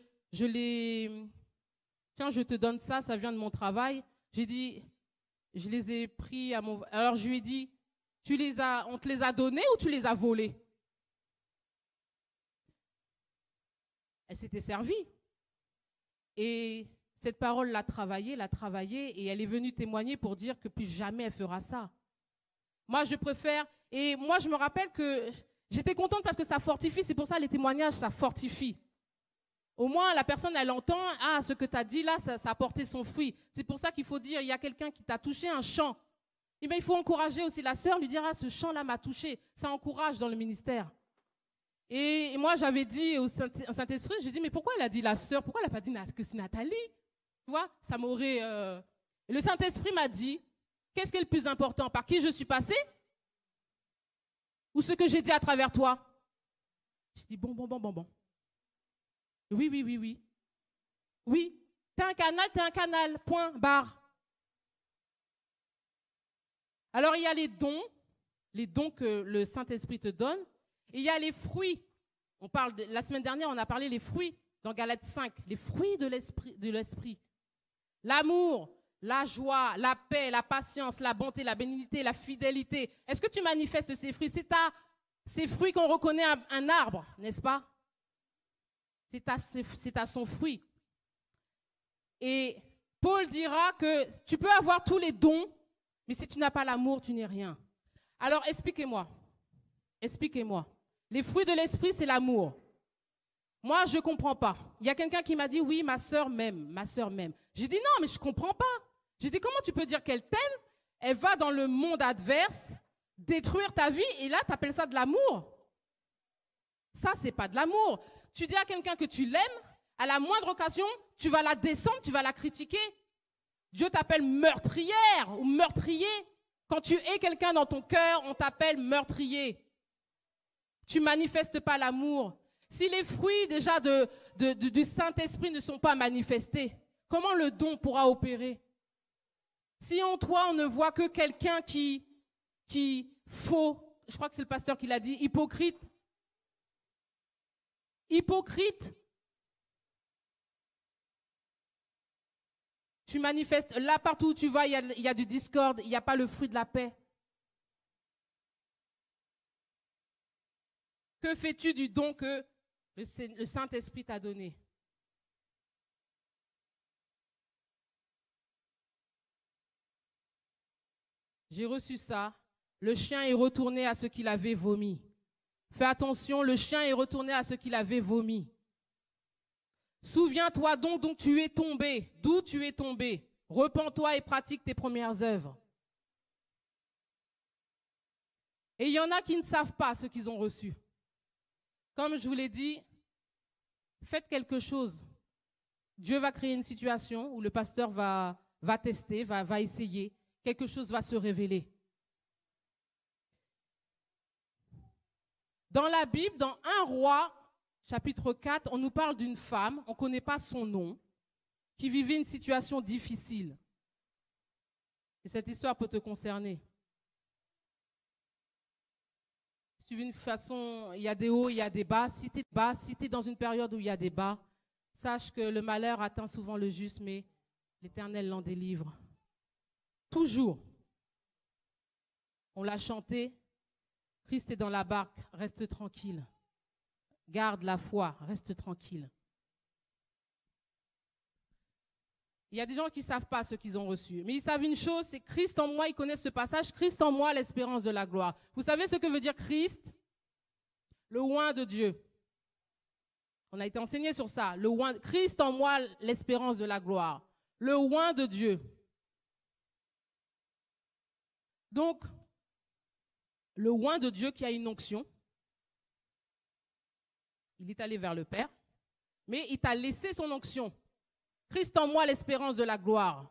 S1: te donne ça, ça vient de mon travail. J'ai dit, je les ai pris à mon... Alors je lui ai dit, on te les a donnés ou tu les as volés? Elle s'était servie. Et cette parole l'a travaillée, et elle est venue témoigner pour dire que plus jamais elle fera ça. Moi, je préfère... Et moi, je me rappelle que j'étais contente parce que ça fortifie. C'est pour ça les témoignages, ça fortifie. Au moins, la personne, elle entend, ah, ce que tu as dit là, ça a porté son fruit. C'est pour ça qu'il faut dire, il y a quelqu'un qui t'a touché, un chant. Et bien, il faut encourager aussi la sœur, lui dire, ah, ce chant-là m'a touché. Ça encourage dans le ministère. Et moi, j'avais dit au Saint-Esprit, j'ai dit, mais pourquoi elle a dit la sœur? Pourquoi elle n'a pas dit que c'est Nathalie? Tu vois, ça m'aurait... Et le Saint-Esprit m'a dit, qu'est-ce qui est le plus important? Par qui je suis passée? Ou ce que j'ai dit à travers toi? Je dis, bon. Oui. Oui, t'es un canal, point, barre. Alors, il y a les dons que le Saint-Esprit te donne, et il y a les fruits. La semaine dernière, on a parlé des fruits dans Galates 5, les fruits de l'esprit. L'amour, la joie, la paix, la patience, la bonté, la bénignité, la fidélité. Est-ce que tu manifestes ces fruits? C'est ces fruits qu'on reconnaît un arbre, n'est-ce pas? C'est à son fruit. Et Paul dira que tu peux avoir tous les dons, mais si tu n'as pas l'amour, tu n'es rien. Alors, expliquez-moi. Les fruits de l'esprit, c'est l'amour. Moi, je ne comprends pas. Il y a quelqu'un qui m'a dit, oui, ma sœur m'aime. J'ai dit, non, mais je ne comprends pas. J'ai dit, comment tu peux dire qu'elle t'aime? Elle va dans le monde adverse, détruire ta vie, et là, tu appelles ça de l'amour? Ça, ce n'est pas de l'amour. Tu dis à quelqu'un que tu l'aimes, à la moindre occasion, tu vas la descendre, tu vas la critiquer. Dieu t'appelle meurtrière ou meurtrier. Quand tu hais quelqu'un dans ton cœur, on t'appelle meurtrier. Tu ne manifestes pas l'amour. Si les fruits déjà du Saint-Esprit ne sont pas manifestés, comment le don pourra opérer? Si en toi, on ne voit que quelqu'un qui faux, je crois que c'est le pasteur qui l'a dit, hypocrite. Tu manifestes, là partout où tu vas, il y a du discorde, il n'y a pas le fruit de la paix. Que fais-tu du don que le Saint-Esprit t'a donné? J'ai reçu ça. Le chien est retourné à ce qu'il avait vomi. Fais attention, le chien est retourné à ce qu'il avait vomi. Souviens-toi donc d'où tu es tombé. Repens-toi et pratique tes premières œuvres. Et il y en a qui ne savent pas ce qu'ils ont reçu. Comme je vous l'ai dit, faites quelque chose. Dieu va créer une situation où le pasteur va tester, va essayer. Quelque chose va se révéler. Dans la Bible, dans 1 Roi, chapitre 4, on nous parle d'une femme, on ne connaît pas son nom, qui vivait une situation difficile. Et cette histoire peut te concerner. Si tu vis une façon, il y a des hauts, il y a des bas. Si tu es dans une période où il y a des bas, sache que le malheur atteint souvent le juste, mais l'Éternel l'en délivre. Toujours. On l'a chanté. Christ est dans la barque, reste tranquille. Garde la foi, reste tranquille. Il y a des gens qui ne savent pas ce qu'ils ont reçu. Mais ils savent une chose, c'est Christ en moi, ils connaissent ce passage, Christ en moi, l'espérance de la gloire. Vous savez ce que veut dire Christ? Le oint de Dieu. On a été enseigné sur ça. Le oint, Christ en moi, l'espérance de la gloire. Le oint de Dieu. Donc, le oint de Dieu qui a une onction, il est allé vers le Père, mais il t'a laissé son onction. Christ en moi, l'espérance de la gloire.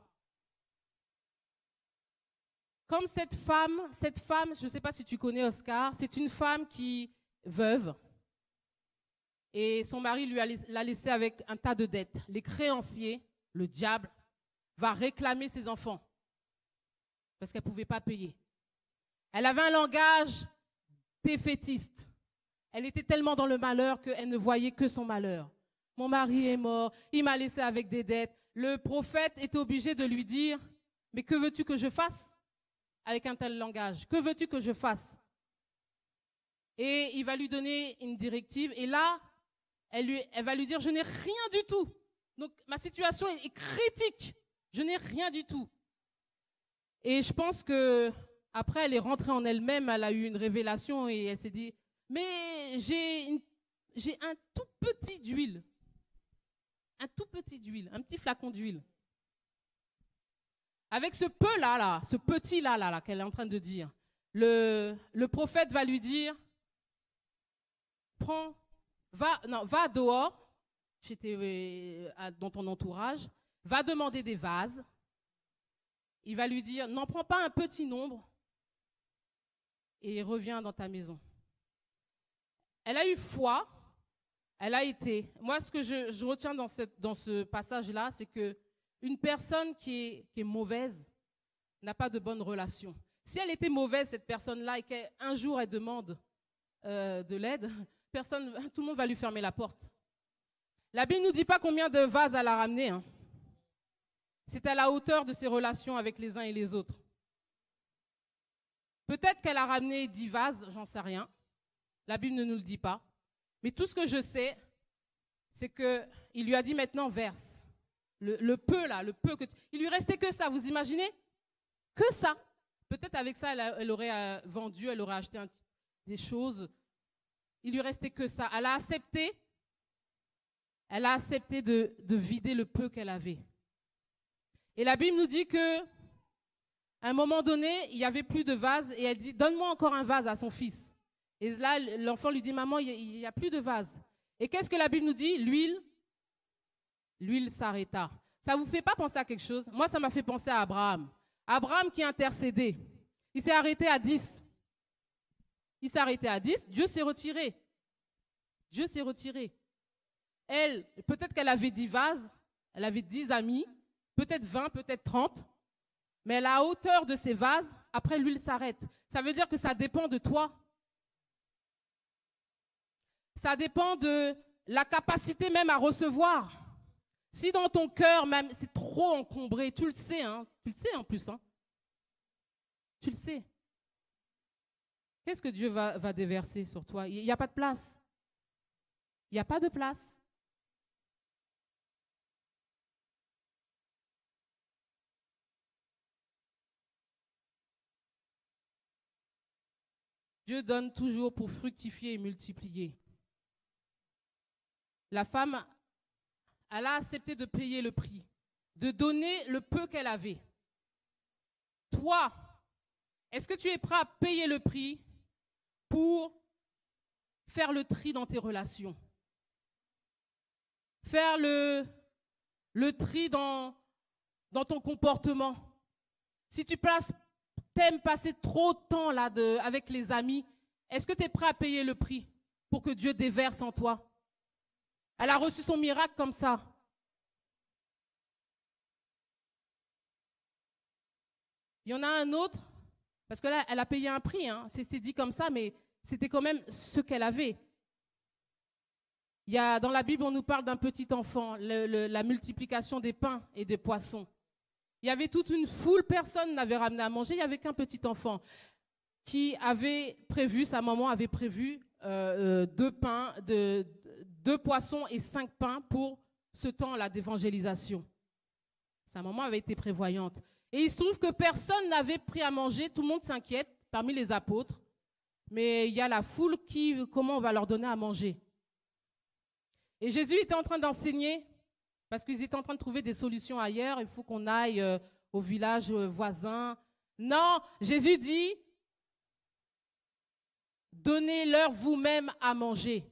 S1: Comme cette femme, je ne sais pas si tu connais Oscar, c'est une femme qui est veuve et son mari l'a laissée avec un tas de dettes. Les créanciers, le diable, va réclamer ses enfants parce qu'elle ne pouvait pas payer. Elle avait un langage défaitiste. Elle était tellement dans le malheur qu'elle ne voyait que son malheur. Mon mari est mort, il m'a laissé avec des dettes. Le prophète était obligé de lui dire, mais que veux-tu que je fasse avec un tel langage? Que veux-tu que je fasse? Et il va lui donner une directive. Et là, elle va lui dire, je n'ai rien du tout. Donc, ma situation est critique. Je n'ai rien du tout. Et je pense que après, elle est rentrée en elle-même. Elle a eu une révélation et elle s'est dit, mais j'ai un tout petit d'huile. Un tout petit d'huile, un petit flacon d'huile. Avec ce peu-là, ce petit-là qu'elle est en train de dire, le prophète va lui dire, va dehors, dans ton entourage, va demander des vases. Il va lui dire, n'en prends pas un petit nombre et reviens dans ta maison. Elle a eu foi, elle a été. Moi, ce que je retiens dans ce passage-là, c'est que une personne qui est mauvaise n'a pas de bonne relation. Si elle était mauvaise, cette personne-là, et qu'un jour elle demande de l'aide, tout le monde va lui fermer la porte. La Bible ne nous dit pas combien de vases elle a ramené. Hein. C'est à la hauteur de ses relations avec les uns et les autres. Peut-être qu'elle a ramené 10 vases, j'en sais rien. La Bible ne nous le dit pas. Mais tout ce que je sais, c'est qu'il lui a dit maintenant verse. Le peu là, il lui restait que ça, vous imaginez? Que ça. Peut-être avec ça, elle aurait vendu, elle aurait acheté des choses. Il lui restait que ça. Elle a accepté de vider le peu qu'elle avait. Et la Bible nous dit qu'à un moment donné, il n'y avait plus de vase et elle dit, donne-moi encore un vase à son fils. Et là, l'enfant lui dit, maman, il n'y a plus de vase. Et qu'est-ce que la Bible nous dit? L'huile s'arrêta. Ça ne vous fait pas penser à quelque chose? Moi, ça m'a fait penser à Abraham. Abraham qui intercédait. Il s'est arrêté à 10. Il s'est arrêté à 10. Dieu s'est retiré. Dieu s'est retiré. Elle, peut-être qu'elle avait 10 vases, elle avait 10 amis, peut-être 20, peut-être 30. Mais à la hauteur de ces vases, après l'huile s'arrête. Ça veut dire que ça dépend de toi. Ça dépend de la capacité même à recevoir. Si dans ton cœur, même, c'est trop encombré, tu le sais, hein, tu le sais en plus. Hein, tu le sais. Qu'est-ce que Dieu va déverser sur toi? Il n'y a pas de place. Il n'y a pas de place. Dieu donne toujours pour fructifier et multiplier. La femme, elle a accepté de payer le prix, de donner le peu qu'elle avait. Toi, est-ce que tu es prêt à payer le prix pour faire le tri dans tes relations? Faire le tri dans ton comportement? Si tu t'aimes passer trop de temps là avec les amis, est-ce que tu es prêt à payer le prix pour que Dieu déverse en toi? Elle a reçu son miracle comme ça. Il y en a un autre, parce que là, elle a payé un prix. Hein. C'est dit comme ça, mais c'était quand même ce qu'elle avait. Dans la Bible, on nous parle d'un petit enfant, la multiplication des pains et des poissons. Il y avait toute une foule, personne n'avait ramené à manger, il n'y avait qu'un petit enfant qui avait prévu, sa maman avait prévu 2 pains, 2 poissons et 5 pains pour ce temps-là d'évangélisation. Sa maman avait été prévoyante. Et il se trouve que personne n'avait pris à manger, tout le monde s'inquiète parmi les apôtres, mais il y a la foule comment on va leur donner à manger? Et Jésus était en train d'enseigner parce qu'ils étaient en train de trouver des solutions ailleurs. Il faut qu'on aille au village voisin. Non, Jésus dit, donnez-leur vous-même à manger.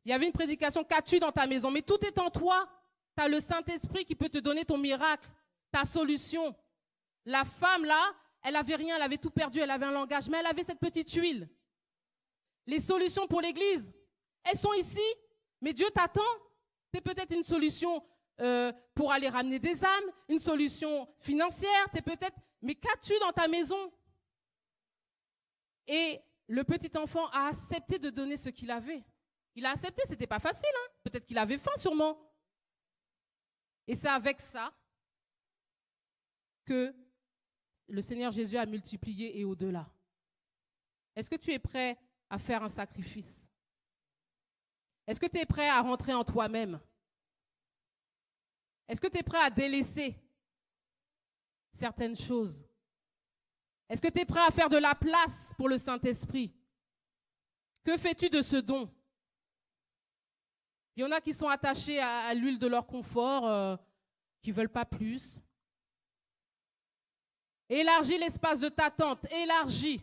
S1: Il y avait une prédication, qu'as-tu dans ta maison? Mais tout est en toi. Tu as le Saint-Esprit qui peut te donner ton miracle, ta solution. La femme là, elle n'avait rien, elle avait tout perdu, elle avait un langage, mais elle avait cette petite huile. Les solutions pour l'Église, elles sont ici, mais Dieu t'attend. C'est peut-être une solution pour aller ramener des âmes, une solution financière, mais qu'as-tu dans ta maison? Et le petit enfant a accepté de donner ce qu'il avait. Il a accepté, ce n'était pas facile, hein? Peut-être qu'il avait faim sûrement. Et c'est avec ça que le Seigneur Jésus a multiplié et au-delà. Est-ce que tu es prêt à faire un sacrifice? Est-ce que tu es prêt à rentrer en toi-même? Est-ce que tu es prêt à délaisser certaines choses? Est-ce que tu es prêt à faire de la place pour le Saint-Esprit? Que fais-tu de ce don? Il y en a qui sont attachés à l'huile de leur confort, qui ne veulent pas plus. Élargis l'espace de ta tente, élargis.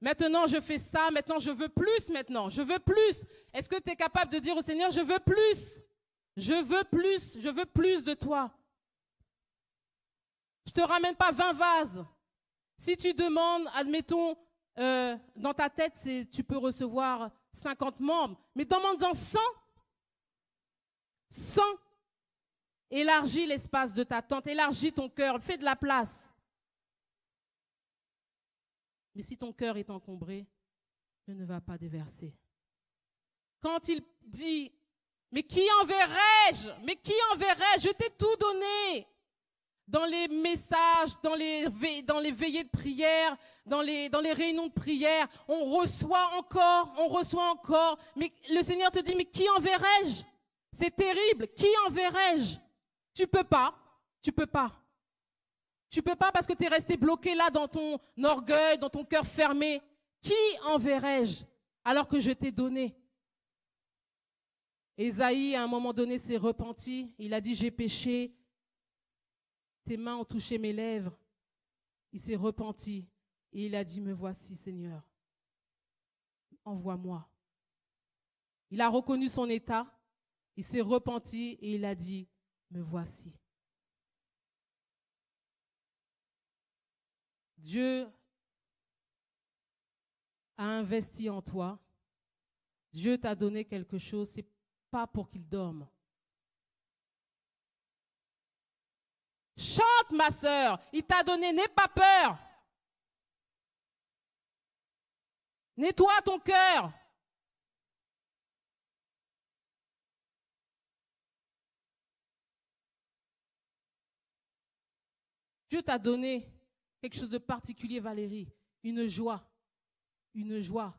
S1: Maintenant, je fais ça, maintenant, je veux plus maintenant, je veux plus. Est-ce que tu es capable de dire au Seigneur, je veux plus, je veux plus, je veux plus de toi? Je ne te ramène pas 20 vases. Si tu demandes, admettons, dans ta tête, tu peux recevoir 50 membres, mais demande-en 100. 100. Élargis l'espace de ta tente, élargis ton cœur, fais de la place. Mais si ton cœur est encombré, Dieu ne va pas déverser. Quand il dit, mais qui enverrai-je? Mais qui enverrai-je? Je t'ai tout donné. Dans les messages, dans les veillées de prière, dans les réunions de prière, on reçoit encore. Mais le Seigneur te dit, mais qui enverrai-je? C'est terrible. Qui enverrai-je? Tu peux pas. Tu peux pas. Tu peux pas parce que tu es resté bloqué là dans ton orgueil, dans ton cœur fermé. Qui enverrai-je alors que je t'ai donné? Ésaïe, à un moment donné, s'est repenti. Il a dit, j'ai péché. Tes mains ont touché mes lèvres. Il s'est repenti. Et il a dit, me voici, Seigneur. Envoie-moi. Il a reconnu son état. Il s'est repenti et il a dit, me voici. Dieu a investi en toi. Dieu t'a donné quelque chose. Ce n'est pas pour qu'il dorme. Chante, ma sœur. Il t'a donné, n'aie pas peur. Nettoie ton cœur. Dieu t'a donné quelque chose de particulier, Valérie, une joie. Une joie.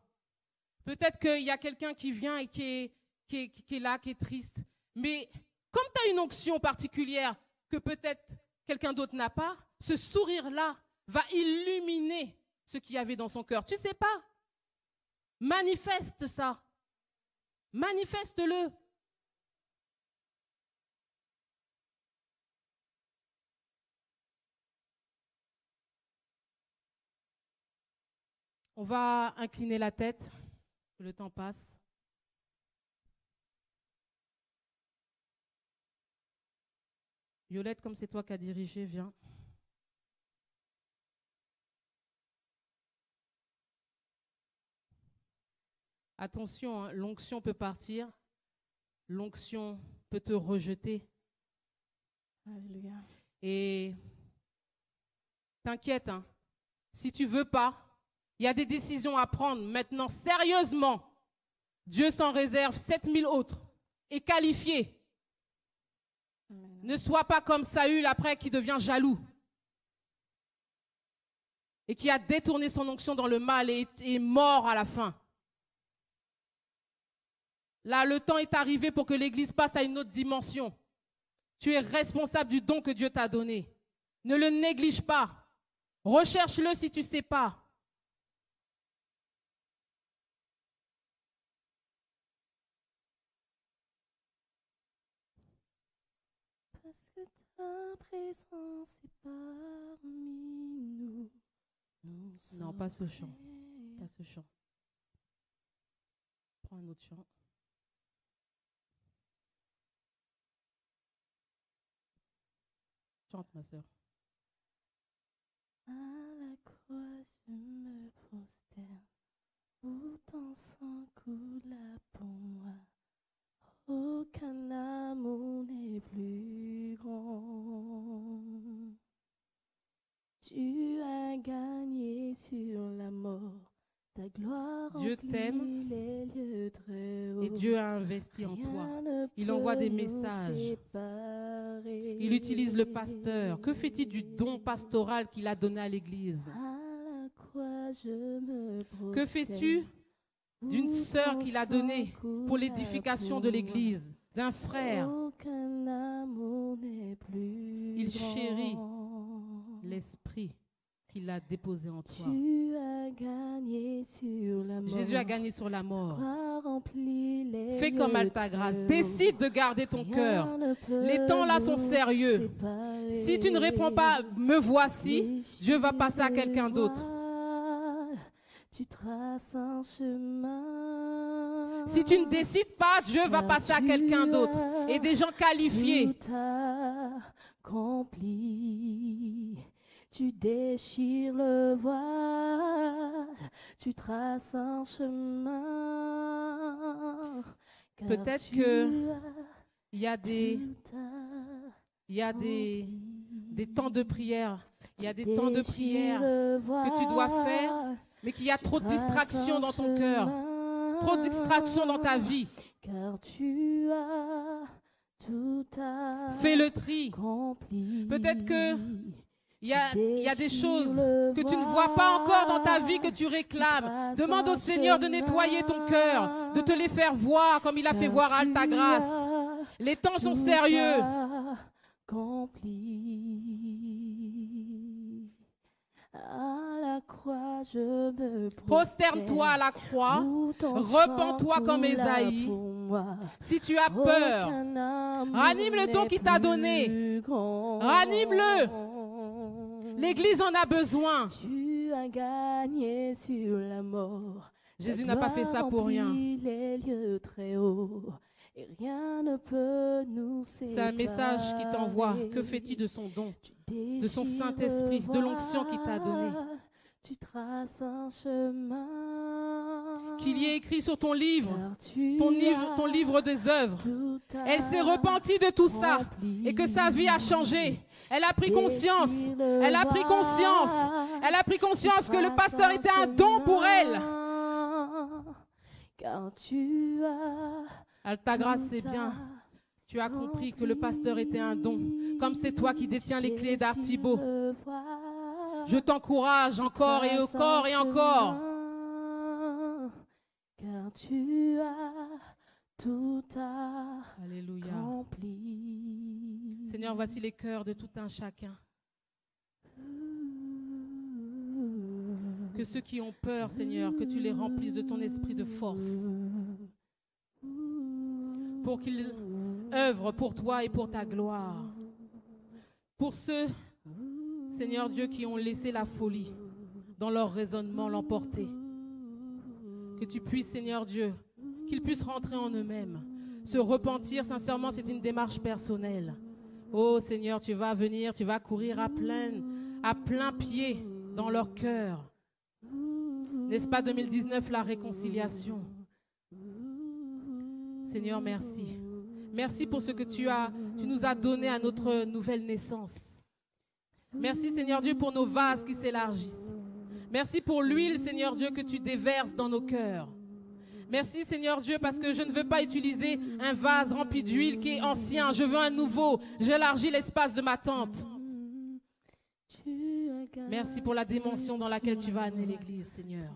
S1: Peut-être qu'il y a quelqu'un qui vient et qui est là, qui est triste. Mais comme tu as une onction particulière que peut-être quelqu'un d'autre n'a pas, ce sourire-là va illuminer ce qu'il y avait dans son cœur. Tu ne sais pas. Manifeste ça. Manifeste-le. On va incliner la tête, le temps passe. Violette, comme c'est toi qui as dirigé, viens. Attention, hein, l'onction peut partir, l'onction peut te rejeter.
S2: Alléluia.
S1: Et t'inquiète, hein, si tu ne veux pas, il y a des décisions à prendre maintenant, sérieusement. Dieu s'en réserve 7000 autres et qualifiés.
S2: Amen.
S1: Ne sois pas comme Saül après qui devient jaloux et qui a détourné son onction dans le mal et est mort à la fin. Là, le temps est arrivé pour que l'Église passe à une autre dimension. Tu es responsable du don que Dieu t'a donné. Ne le néglige pas. Recherche-le si tu ne sais pas.
S2: Ta présence est parmi nous. Nous
S1: Non, pas ce chant.
S2: sommes
S1: Pas ce chant. Prends un autre chant. Chante, ma sœur.
S2: à la croix, je me prosterne, où ton sang coula pour moi. Aucun amour n'est plus grand. Tu as gagné sur la mort. Ta gloire
S1: Dieu
S2: remplit
S1: t'aime
S2: les lieux très hauts.
S1: Et Dieu a investi en toi.
S2: Rien ne
S1: Il envoie des
S2: peut nous
S1: messages.
S2: séparer.
S1: Il utilise le pasteur. Que fait-il du don pastoral qu'il a donné à l'Église?
S2: À la croix, je me
S1: Que fais-tu d'une sœur qu'il a donnée pour l'édification de l'Église, d'un frère?
S2: Aucun amour n'est plus
S1: Il chérit
S2: grand.
S1: l'esprit qu'il a déposé en toi.
S2: Tu as gagné sur la mort.
S1: Jésus a gagné sur la mort.
S2: Croix remplit les
S1: Fais comme
S2: lieux
S1: Altagrace.
S2: très hauts.
S1: Décide de garder ton cœur.
S2: Rien ne peut
S1: Les temps là sont
S2: nous
S1: sérieux.
S2: séparer.
S1: Si tu ne réponds pas, me voici, Dieu va passer à quelqu'un d'autre.
S2: Tu traces un chemin.
S1: Si tu ne décides pas, Dieu va passer à quelqu'un d'autre. Et des gens qualifiés.
S2: Tout accompli. Tu déchires le voile, tu traces un chemin. car
S1: Peut-être
S2: tu
S1: que
S2: as
S1: il y a des
S2: accompli.
S1: temps de prière. Il y a des temps de
S2: Déchire
S1: prière
S2: le
S1: que tu dois faire,
S2: voile,
S1: mais qu'il y a
S2: tu
S1: trop de
S2: traces
S1: distractions
S2: un
S1: dans ton cœur. Trop de distractions dans ta vie.
S2: Car tu as tout
S1: Fais le tri.
S2: accompli.
S1: Peut-être que il y a des choses que tu ne vois pas encore dans ta vie que tu réclames. Demande au Seigneur de nettoyer ton cœur, de te les faire voir comme il a fait voir à Altagrace. Les temps sont sérieux.
S2: Accompli. À la croix, je me
S1: Prosterne-toi à la croix. Repens-toi comme Ésaïe. Si tu as peur, ranime le don qu'il t'a donné. Ranime-le. L'Église en a besoin.
S2: Tu as gagné sur la mort.
S1: Jésus n'a pas fait ça pour rien.
S2: Les lieux très hauts, et rien ne peut nous séparer.
S1: C'est un message qui t'envoie. Que fais-tu de son don, de son Saint-Esprit, de l'onction qu'il t'a donnée?
S2: Tu traces un chemin.
S1: Qu'il y ait écrit sur ton livre,
S2: car tu
S1: ton livre des œuvres.
S2: tout
S1: Elle s'est repentie de tout ça et que sa vie a changé. Elle a pris conscience. Elle a pris conscience. Elle a pris conscience que le pasteur était un don pour elle.
S2: Car tu as
S1: Altagrace, c'est bien. Tu as compris que le pasteur était un don. Comme c'est toi qui détiens les clés d'Artibo. Je t'encourage encore et encore et encore.
S2: Car tu as tout
S1: Alléluia.
S2: accompli.
S1: Seigneur, voici les cœurs de tout un chacun. Que ceux qui ont peur, Seigneur, que tu les remplisses de ton esprit de force. Pour qu'ils œuvrent pour toi et pour ta gloire. Pour ceux, Seigneur Dieu, qui ont laissé la folie dans leur raisonnement l'emporter. Que tu puisses, Seigneur Dieu, qu'ils puissent rentrer en eux-mêmes. Se repentir, sincèrement, c'est une démarche personnelle. Oh Seigneur, tu vas venir, tu vas courir à plein pied dans leur cœur. N'est-ce pas 2019, la réconciliation? Seigneur, merci. Merci pour ce que tu nous as donné à notre nouvelle naissance. Merci, Seigneur Dieu, pour nos vases qui s'élargissent. Merci pour l'huile, Seigneur Dieu, que tu déverses dans nos cœurs. Merci, Seigneur Dieu, parce que je ne veux pas utiliser un vase rempli d'huile qui est ancien. Je veux un nouveau. J'élargis l'espace de ma tente. Merci pour la dimension dans laquelle tu vas amener l'Église, Seigneur.